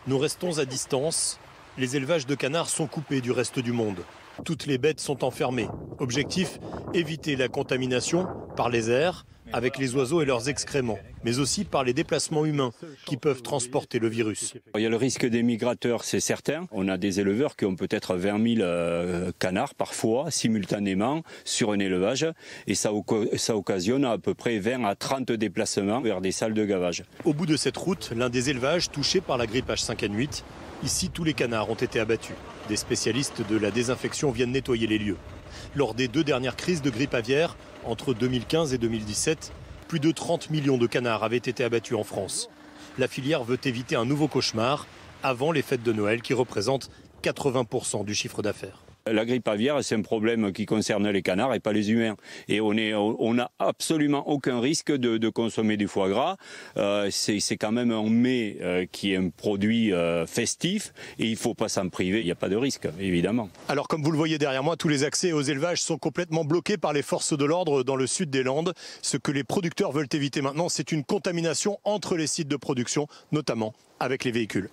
Nous restons à distance. Les élevages de canards sont coupés du reste du monde. Toutes les bêtes sont enfermées. Objectif, éviter la contamination par les airs, avec les oiseaux et leurs excréments, mais aussi par les déplacements humains qui peuvent transporter le virus. Il y a le risque des migrateurs, c'est certain. On a des éleveurs qui ont peut-être 20 000 canards parfois, simultanément, sur un élevage. Et ça occasionne à peu près 20 à 30 déplacements vers des salles de gavage. Au bout de cette route, l'un des élevages touchés par la grippe H5N8. Ici, tous les canards ont été abattus. Des spécialistes de la désinfection viennent nettoyer les lieux. Lors des 2 dernières crises de grippe aviaire, entre 2015 et 2017, plus de 30 millions de canards avaient été abattus en France. La filière veut éviter un nouveau cauchemar avant les fêtes de Noël qui représentent 80% du chiffre d'affaires. La grippe aviaire, c'est un problème qui concerne les canards et pas les humains. Et on n'a absolument aucun risque de consommer du foie gras. C'est quand même un mets qui est un produit festif et il ne faut pas s'en priver. Il n'y a pas de risque, évidemment. Alors comme vous le voyez derrière moi, tous les accès aux élevages sont complètement bloqués par les forces de l'ordre dans le sud des Landes. Ce que les producteurs veulent éviter maintenant, c'est une contamination entre les sites de production, notamment avec les véhicules.